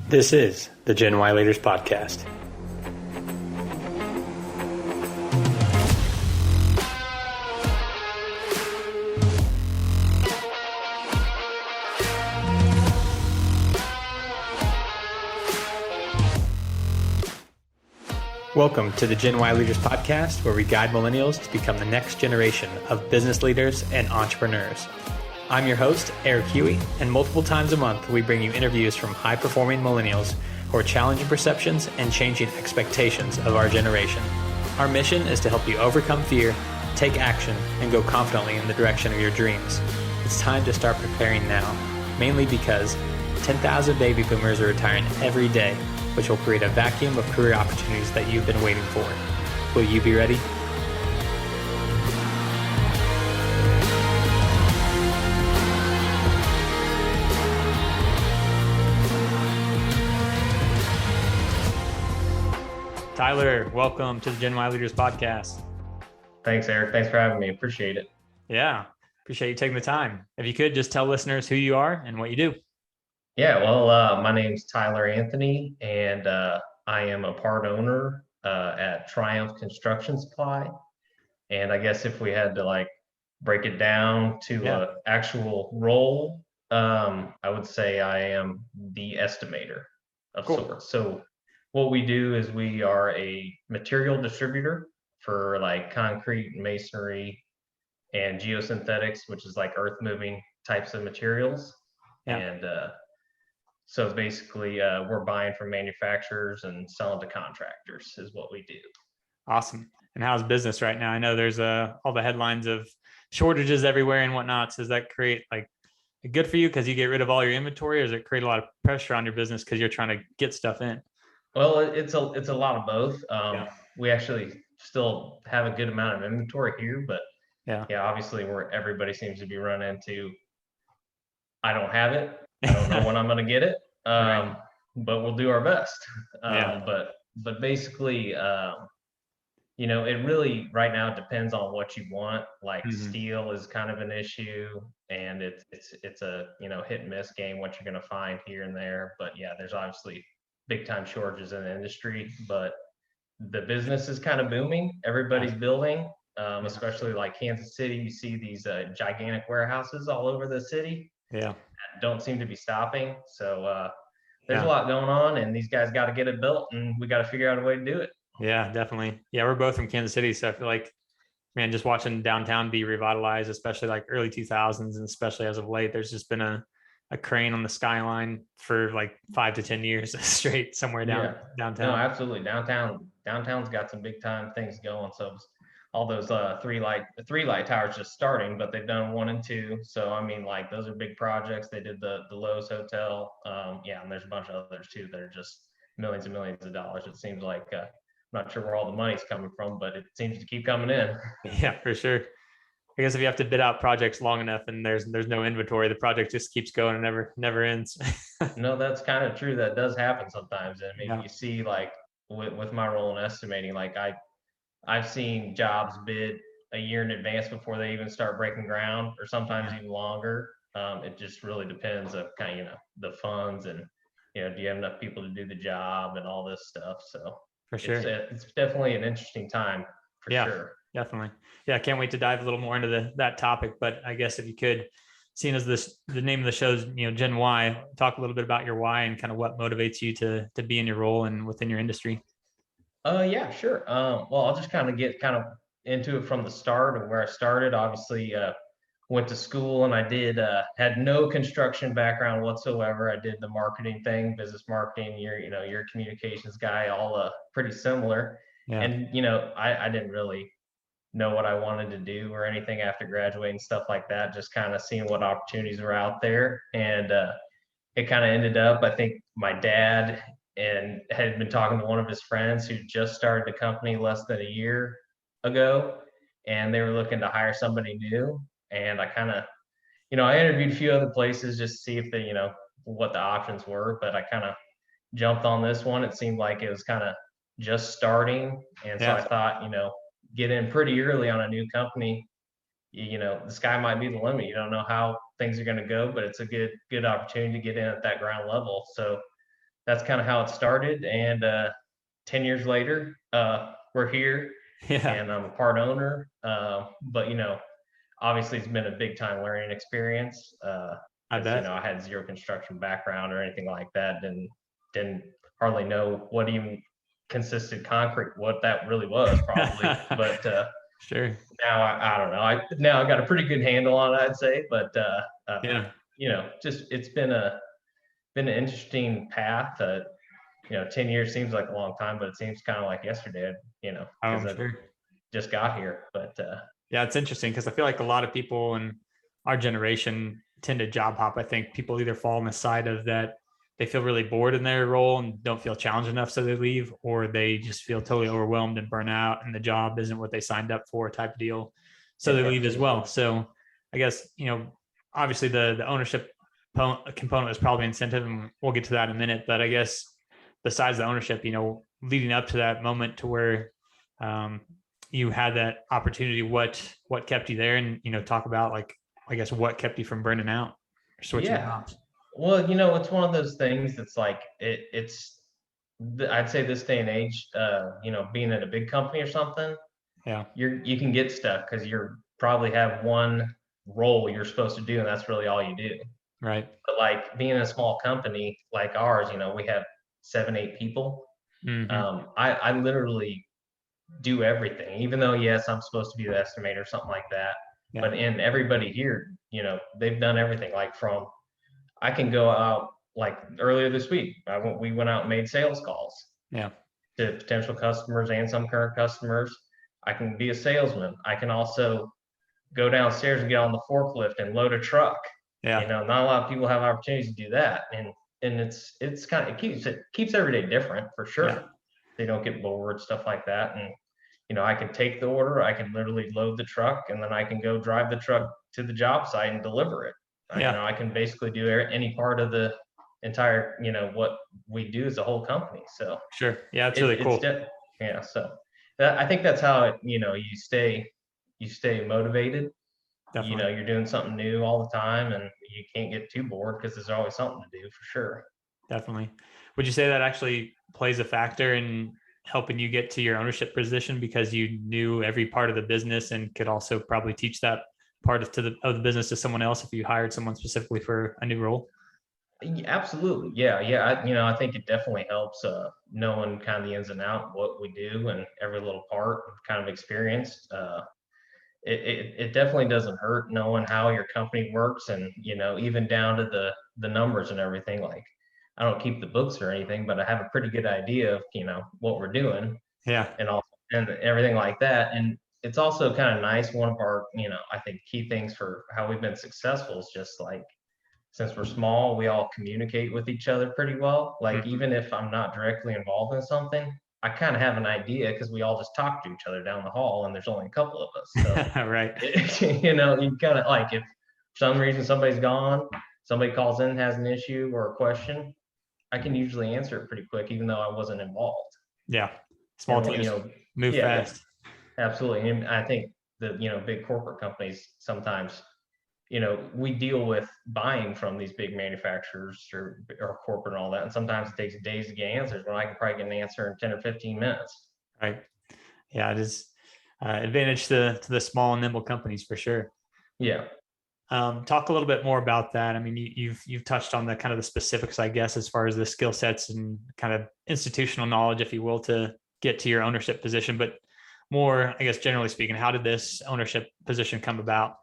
This is the Gen Y Leaders Podcast. Welcome to the Gen Y Leaders Podcast, where we guide millennials to become the next generation of business leaders and entrepreneurs. I'm your host, Eric Huey, and multiple times a month, we bring you interviews from high-performing millennials who are challenging perceptions and changing expectations of our generation. Our mission is to help you overcome fear, take action, and go confidently in the direction of your dreams. It's time to start preparing now, mainly because 10,000 baby boomers are retiring every day, which will create a vacuum of career opportunities that you've been waiting for. Will you be ready? Tyler, welcome to the Gen Y Leaders Podcast. Thanks, Eric. Thanks for having me. Appreciate it. Yeah, appreciate you taking the time. If you could, just tell listeners who you are and what you do. Yeah, well, my name's Tyler Anthony, and I am a part owner at Triumph Construction Supply. And I guess if we had to break it down to an actual role, I would say I am the estimator of sorts. So what we do is we are a material distributor for concrete, masonry, and geosynthetics, which is like earth moving types of materials. And so basically we're buying from manufacturers and selling to contractors is what we do. Awesome. And how's business right now? I know there's all the headlines of shortages everywhere and whatnot. So does that create good for you because you get rid of all your inventory, or does it create a lot of pressure on your business because you're trying to get stuff in? Well, it's a lot of both. We actually still have a good amount of inventory here, but obviously where everybody seems to be running into, I don't have it. I don't know when I'm going to get it. But we'll do our best. But basically, it really right now depends on what you want. Steel is kind of an issue, and it's a hit and miss game what you're going to find here and there. But there's obviously big time shortages in the industry, but the business is kind of booming. Everybody's building, especially like Kansas City. You see these gigantic warehouses all over the city. That don't seem to be stopping. So there's a lot going on, and these guys got to get it built, and we got to figure out a way to do it. Yeah, definitely. Yeah, we're both from Kansas City, so I feel like, man, just watching downtown be revitalized, especially like early 2000s, and especially as of late, there's just been a crane on the skyline for 5 to 10 years straight somewhere downtown. No, absolutely. Downtown's got some big time things going. So all those three light towers just starting, but they've done 1 and 2. So I mean, those are big projects. They did the Lowe's Hotel. And there's a bunch of others too that are just millions and millions of dollars. It seems like I'm not sure where all the money's coming from, but it seems to keep coming in. Yeah, for sure. I guess if you have to bid out projects long enough and there's no inventory, the project just keeps going and never ends. No, that's kind of true. That does happen sometimes. I mean, you see with my role in estimating, I've seen jobs bid a year in advance before they even start breaking ground, or sometimes even longer. It just really depends on the funds and do you have enough people to do the job and all this stuff. So for sure, it's definitely an interesting time for sure. Definitely. Yeah, I can't wait to dive a little more into that topic. But I guess if you could, seeing as the name of the show is Gen Y, talk a little bit about your why and kind of what motivates you to be in your role and within your industry. Yeah, sure. Well, I'll just get into it from the start of where I started. Obviously, went to school, and I had no construction background whatsoever. I did the marketing thing, business marketing. You're a communications guy, all pretty similar. And I didn't really know what I wanted to do or anything after graduating, stuff like that. Just kind of seeing what opportunities were out there, and it kind of ended up, I think my dad had been talking to one of his friends who just started a company less than a year ago, and they were looking to hire somebody new. And I kind of, I interviewed a few other places just to see if they, what the options were, but I kind of jumped on this one. It seemed like it was kind of just starting, and so I thought, get in pretty early on a new company. The sky might be the limit. You don't know how things are going to go, but it's a good opportunity to get in at that ground level. So that's kind of how it started. And 10 years later, we're here, Yeah, and I'm a part owner. But obviously, it's been a big time learning experience. I Because bet. I had zero construction background or anything like that, and didn't hardly know what even consisted concrete, what that really was, probably. But Sure. now I don't know. Now I got a pretty good handle on it, I'd say. But Yeah. just it's been an interesting path. 10 years seems like a long time, but it seems kind of like yesterday. Oh, Because I'm I sure. just got here. But Yeah, it's interesting because I feel like a lot of people in our generation tend to job hop. I think people either fall on the side of that they feel really bored in their role and don't feel challenged enough, so they leave, or they just feel totally overwhelmed and burn out, and the job isn't what they signed up for, type of deal. So yeah, they leave as absolutely. well. So I guess obviously the ownership component is probably incentive, and we'll get to that in a minute. But I guess besides the ownership, leading up to that moment to where um, you had that opportunity, what kept you there, and talk about, like, I guess, what kept you from burning out or switching Yeah. jobs. Well, it's one of those things that's like I'd say this day and age, being at a big company or something, Yeah. you can get stuck because you're probably have one role you're supposed to do, and that's really all you do. Right. But like being in a small company like ours, we have 7, 8 people. Hmm. I literally do everything, even though yes, I'm supposed to be the estimator or something like that. Yeah. But in everybody here, they've done everything. Like from I can go out like earlier this week. We went out and made sales calls Yeah. to potential customers and some current customers. I can be a salesman. I can also go downstairs and get on the forklift and load a truck. Yeah. Not a lot of people have opportunities to do that, and it's kind of it keeps every day different for Yeah. sure. They don't get bored, stuff like that, and I can take the order, I can literally load the truck, and then I can go drive the truck to the job site and deliver it. Yeah. I can basically do any part of the entire, what we do as a whole company. So Sure. Yeah, it's it, really it's cool. yeah. So I think that's how you stay motivated. Definitely. You're doing something new all the time, and you can't get too bored because there's always something to do for sure. Definitely. Would you say that actually plays a factor in helping you get to your ownership position, because you knew every part of the business and could also probably teach that part of the business to someone else if you hired someone specifically for a new role? Absolutely. Yeah. Yeah. I think it definitely helps knowing kind of the ins and out, what we do, and every little part kind of experienced. It definitely doesn't hurt knowing how your company works, and, even down to the numbers and everything. Like, I don't keep the books or anything, but I have a pretty good idea of, what we're doing, Yeah. and all and everything like that. And it's also kind of nice. One of our, I think key things for how we've been successful is just like, since we're small, we all communicate with each other pretty well. Like, Mhm. even if I'm not directly involved in something, I kind of have an idea because we all just talk to each other down the hall, and there's only a couple of us. So, Right. you kind of like, if for some reason somebody's gone, somebody calls in, has an issue or a question, I can usually answer it pretty quick, even though I wasn't involved. Yeah. Small And teams move yeah, yeah, fast. absolutely. And I think that big corporate companies sometimes, we deal with buying from these big manufacturers or corporate and all that. And sometimes it takes days to get answers when I can probably get an answer in 10 or 15 minutes. Right. Yeah, it is advantage to the small and nimble companies for sure. Yeah. Talk a little bit more about that. I mean, you've touched on the kind of the specifics, I guess, as far as the skill sets and kind of institutional knowledge, if you will, to get to your ownership position. But more, I guess, generally speaking, how did this ownership position come about?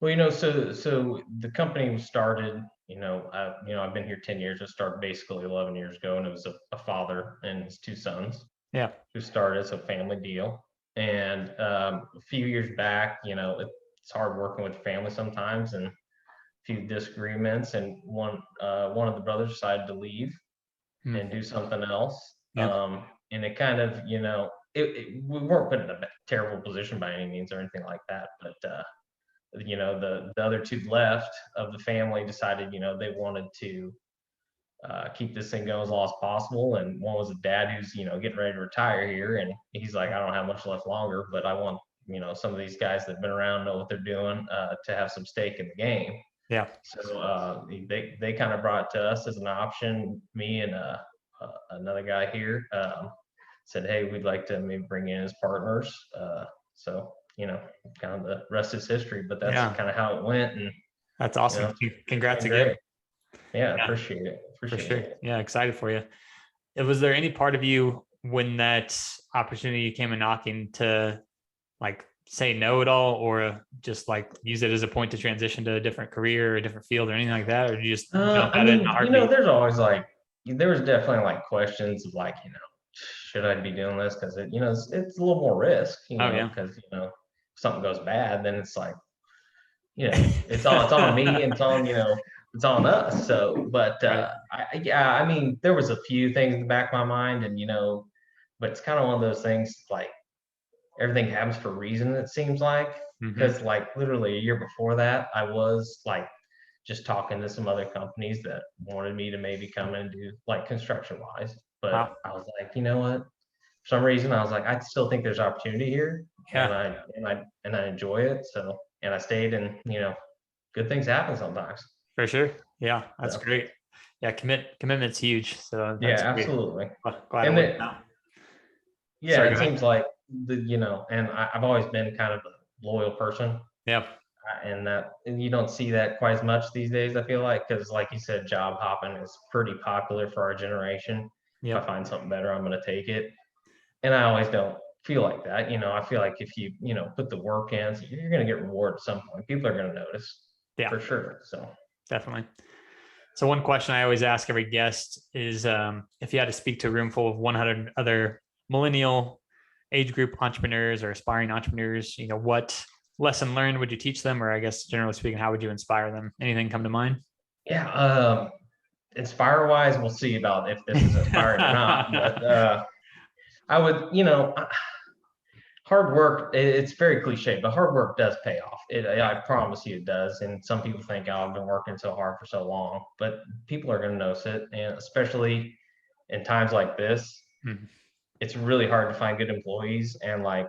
Well, so the company was started, I've been here 10 years. It started basically 11 years ago, and it was a father and his 2 sons Yeah. who started as a family deal. And a few years back, it's hard working with family sometimes, and a few disagreements, and one of the brothers decided to leave Hmm. and do something else. Yeah. And it kind of, we weren't put in a terrible position by any means or anything like that, but the other two left of the family decided, they wanted to keep this thing going as long as possible. And one was a dad who's, getting ready to retire here, and he's like, I don't have much left longer, but I want, some of these guys that've been around, know what they're doing, to have some stake in the game. Yeah. So they kind of brought it to us as an option. Me and another guy here said, hey, we'd like to maybe bring in as partners. So, kind of the rest is history, but that's Yeah. kind of how it went. And, That's awesome. it's Congrats been again. great. Yeah, Yeah, appreciate it. for Appreciate sure. it. Yeah. Excited for you. Was there any part of you when that opportunity came a knocking to like say no at all, or just like use it as a point to transition to a different career or a different field or anything like that? Or did you just jump I at it in a mean, heartbeat? there's always there was definitely like questions of like, should I be doing this? Because it's a little more risk, Oh yeah. because if something goes bad, then it's like, it's on me and it's on us. So, but Right. yeah, I mean, there was a few things in the back of my mind, and but it's kind of one of those things like everything happens for a reason. It seems like Hmm. because like literally a year before that, I was like just talking to some other companies that wanted me to maybe come and do like construction wise. But Wow. I was like, you know what? For some reason, I was like, I still think there's opportunity here, and Yeah, I enjoy it. So, and I stayed, and good things happen sometimes. for sure. Yeah, that's So, great. Yeah, commitment's huge. So yeah, that's great. absolutely. Glad it And worked it, out. yeah, Sorry, go it ahead. seems like and I've always been kind of a loyal person. Yep. And you don't see that quite as much these days, I feel like, because like you said, job hopping is pretty popular for our generation. If I Yep. find something better, I'm going to take it. And I always don't feel like that. I feel like if you put the work in, you're going to get rewarded at some point. People are going to notice Yeah, for sure. So, definitely. So one question I always ask every guest is if you had to speak to a room full of 100 other millennial age group entrepreneurs or aspiring entrepreneurs, what lesson learned would you teach them? Or I guess generally speaking, how would you inspire them? Anything come to mind? yeah, inspire wise, we'll see about if this is inspiring or not. But I would, hard work, it's very cliche, but hard work does pay off. I promise you it does. And some people think, oh, I've been working so hard for so long, but people are going to notice it. And especially in times like this, Mhm. it's really hard to find good employees. And like,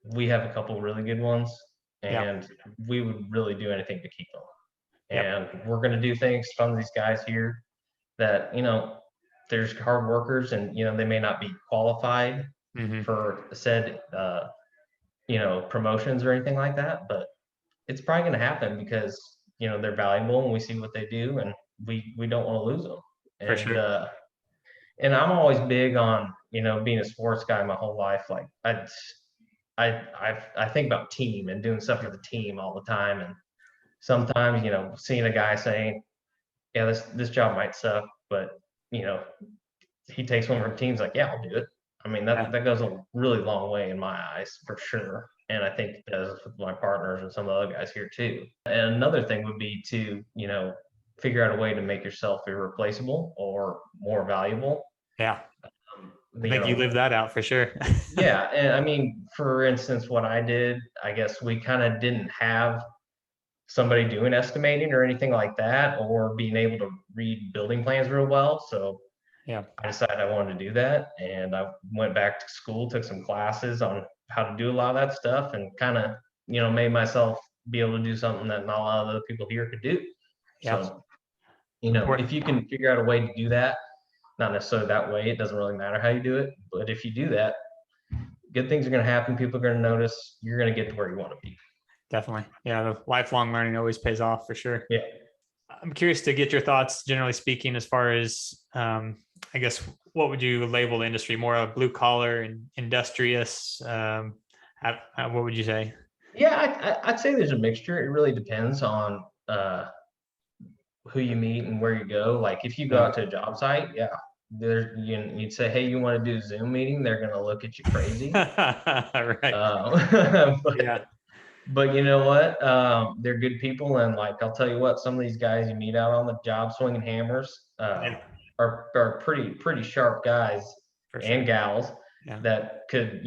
we have a couple really good ones, Yeah. and we would really do anything to keep them. Yep. And we're going to do things, some of these guys here that, there's hard workers, and, they may not be qualified Hmm. for said, promotions or anything like that, but it's probably going to happen because they're valuable and we see what they do, and we don't want to lose them. For And sure. and I'm always big on being a sports guy my whole life. Like I think about team and doing stuff for the team all the time, and sometimes seeing a guy saying, yeah, this job might suck, but you know he takes one from teams, like, yeah, I'll do it. I mean, Yeah. that goes a really long way in my eyes for sure. And I think it does with my partners and some of the other guys here too. And another thing would be to, figure out a way to make yourself irreplaceable or more valuable. Yeah. Um, I you think you know, live that out for sure. yeah. And I mean, for instance, what I did, I guess we kind of didn't have somebody doing estimating or anything like that, or being able to read building plans real well. So Yeah. I decided I wanted to do that, and I went back to school, took some classes on how to do a lot of that stuff, and kind of, made myself be able to do something that not a lot of other people here could do. Yeah. So, Important. if you can figure out a way to do that, not necessarily that way, it doesn't really matter how you do it, but if you do that, good things are going to happen. People are going to notice. You're going to get to where you want to be. Definitely. Yeah. The lifelong learning always pays off for sure. Yeah. I'm curious to get your thoughts, generally speaking, as far as, I guess, what would you label the industry? More of blue collar and industrious? What would you say? Yeah, I'd say there's a mixture. It really depends on who you meet and where you go. Like if you go Yeah. out to a job site, yeah, you'd say, hey, you want to do a Zoom meeting? They're gonna look at you crazy. Right. But Yeah. you know what? They're good people, and like I'll tell you what, some of these guys you meet out on the job swinging hammers Yeah. are pretty sharp guys For and sure. gals Yeah. that could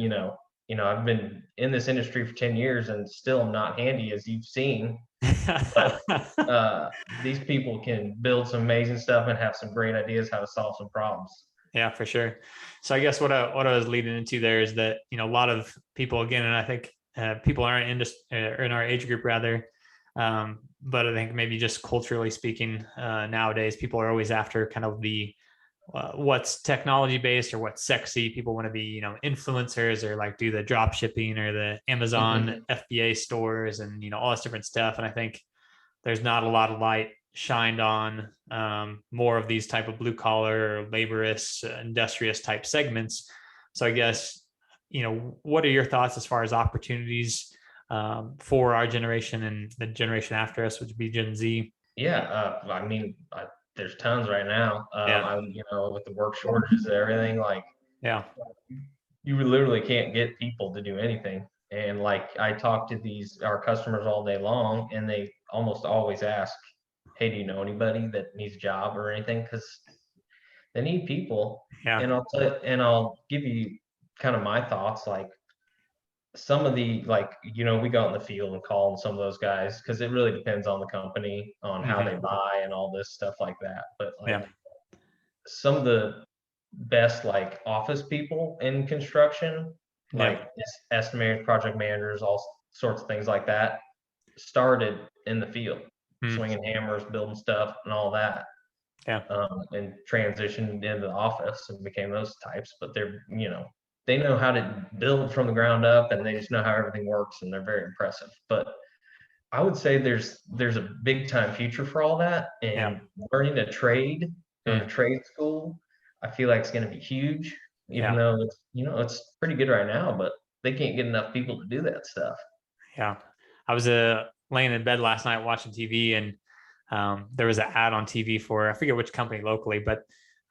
I've been in this industry for 10 years and still am not handy, as you've seen, but these people can build some amazing stuff and have some great ideas how to solve some problems. Yeah, for sure. So I guess what I was leading into there is that a lot of people, again, and I think people in our industry, or in our age group rather, But I think maybe just culturally speaking, nowadays people are always after kind of the what's technology based or what's sexy. People want to be, influencers or like do the drop shipping or the Amazon Mhm. FBA stores and, all this different stuff. And I think there's not a lot of light shined on more of these type of blue collar or laborious, industrious type segments. So I guess, what are your thoughts as far as opportunities for our generation and the generation after us, which would be Gen Z? Yeah, I mean, there's tons right now. Yeah. With the work shortages and everything, like Yeah. you literally can't get people to do anything. And like I talk to our customers all day long, and they almost always ask, "Hey, do you know anybody that needs a job or anything?" Because they need people. Yeah. And I'll give you kind of my thoughts. Like some of the we go out in the field and call on some of those guys because it really depends on the company on how they Hmm. buy and all this stuff like that. But Yeah. like some of the best like office people in construction, Yeah. like estimators, project managers, all sorts of things like that, started in the field, Mm. swinging hammers, building stuff, and all that, Yeah. and transitioned into the office and became those types. But they know how to build from the ground up, and they just know how everything works, and they're very impressive. But I would say there's a big time future for all that, Yeah. and learning a trade, going to Mm. trade school, I feel like it's going to be huge, even Yeah. though it's pretty good right now, but they can't get enough people to do that stuff. Yeah. I was laying in bed last night watching TV, and there was an ad on TV for, I forget which company locally, but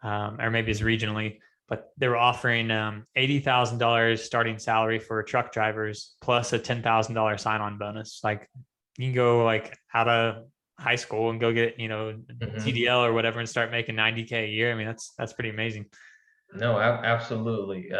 or maybe it's regionally, but they were offering $80,000 starting salary for truck drivers plus a $10,000 sign-on bonus. Like you can go like out of high school and go get, Hmm. TDL or whatever and start making 90K a year. I mean, that's pretty amazing. No, absolutely.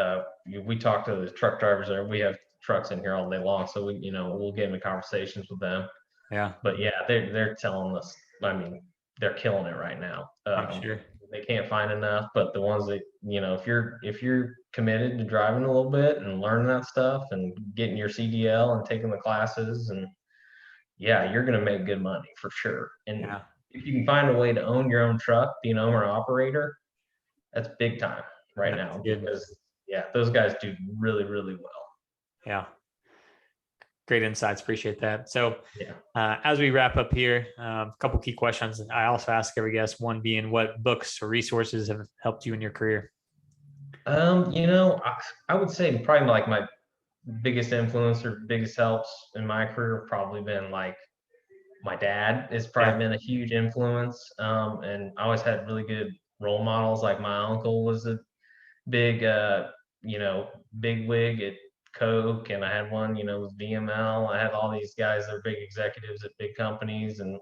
We talk to the truck drivers there. We have trucks in here all day long, so we'll get into conversations with them. Yeah, But yeah, they're telling us. I mean, they're killing it right now. I'm sure. They can't find enough, but the ones that if you're committed to driving a little bit and learning that stuff and getting your CDL and taking the classes, and yeah, you're gonna make good money for sure. And Yeah, if you can find a way to own your own truck, be an owner operator, that's big time right that's now good. because yeah, those guys do really, really well. Yeah, great insights. Appreciate that. So, Yeah. as we wrap up here, a couple key questions I also ask every guest. One being, what books or resources have helped you in your career? I would say probably like my biggest influence or biggest helps in my career have probably been like my dad has Yeah, probably been a huge influence. And I always had really good role models. Like my uncle was a big, you know, big wig at Coke, and I had one, with VML. I had all these guys that are big executives at big companies, and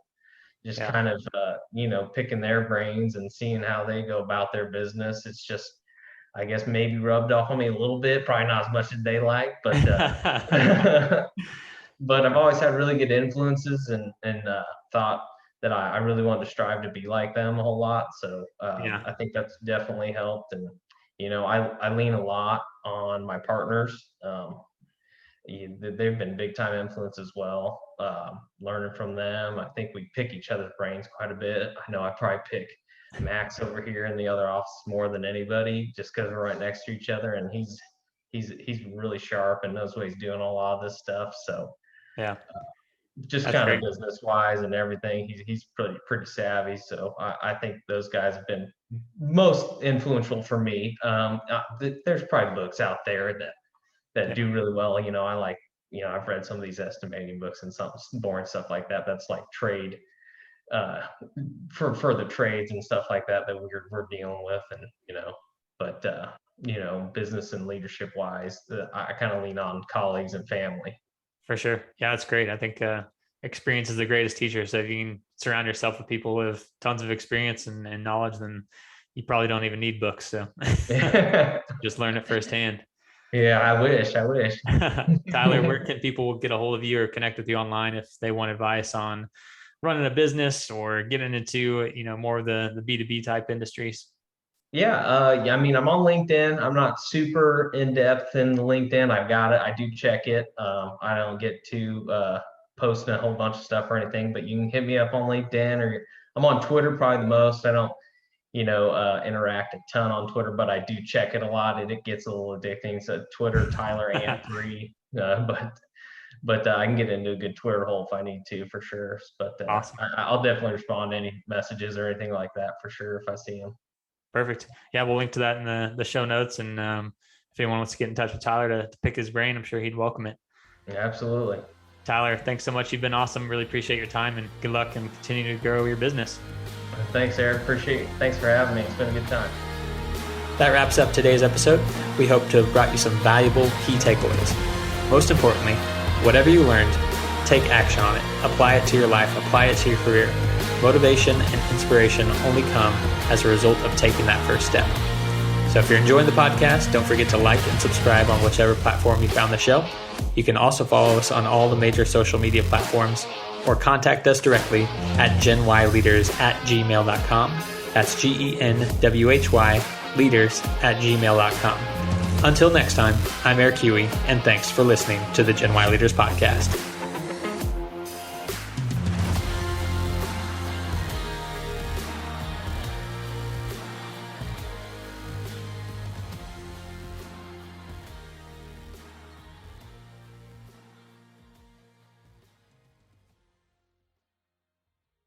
just yeah, kind of, picking their brains and seeing how they go about their business. It's just, I guess, maybe rubbed off on me a little bit, probably not as much as they like, but but I've always had really good influences, and thought that I really wanted to strive to be like them a whole lot. So yeah, I think that's definitely helped. And I lean a lot on my partners. They've been big time influence as well. Learning from them, I think we pick each other's brains quite a bit. I know I probably pick Max over here in the other office more than anybody, just because we're right next to each other, and he's really sharp and knows what he's doing on a lot of this stuff. So yeah. just That's kind of great. business wise and everything, he's pretty savvy. So I think those guys have been most influential for me. There's probably books out there that Yeah, do really well. I like, I've read some of these estimating books and some boring stuff like that. That's like trade, uh, for the trades and stuff like that we're dealing with, and but business and leadership wise, I kind of lean on colleagues and family. for sure. Yeah, that's great. I think experience is the greatest teacher. So if you can surround yourself with people with tons of experience and knowledge, then you probably don't even need books. So just learn it firsthand. Yeah, I wish. Tyler, where can people get a hold of you or connect with you online if they want advice on running a business or getting into, more of the B2B type industries? Yeah, yeah, I mean, I'm on LinkedIn. I'm not super in depth in LinkedIn. I've got it. I do check it. I don't get too posting a whole bunch of stuff or anything, but you can hit me up on LinkedIn, or I'm on Twitter probably the most. I don't, interact a ton on Twitter, but I do check it a lot, and it gets a little addicting. So Twitter, Tyler and 3, but I can get into a good Twitter hole if I need to, for sure. But Awesome. I'll definitely respond to any messages or anything like that for sure if I see them. Perfect. Yeah, we'll link to that in the show notes. And if anyone wants to get in touch with Tyler to pick his brain, I'm sure he'd welcome it. Yeah, absolutely. Tyler, thanks so much. You've been awesome. Really appreciate your time, and good luck and continue to grow your business. Thanks, Eric. Appreciate it. Thanks for having me. It's been a good time. That wraps up today's episode. We hope to have brought you some valuable key takeaways. Most importantly, whatever you learned, take action on it. Apply it to your life. Apply it to your career. Motivation and inspiration only come as a result of taking that first step. So if you're enjoying the podcast, don't forget to like and subscribe on whichever platform you found the show. You can also follow us on all the major social media platforms, or contact us directly at genwhyleaders@gmail.com. That's GENWHY leaders@gmail.com. Until next time, I'm Eric Huey, and thanks for listening to the Gen Y Leaders Podcast.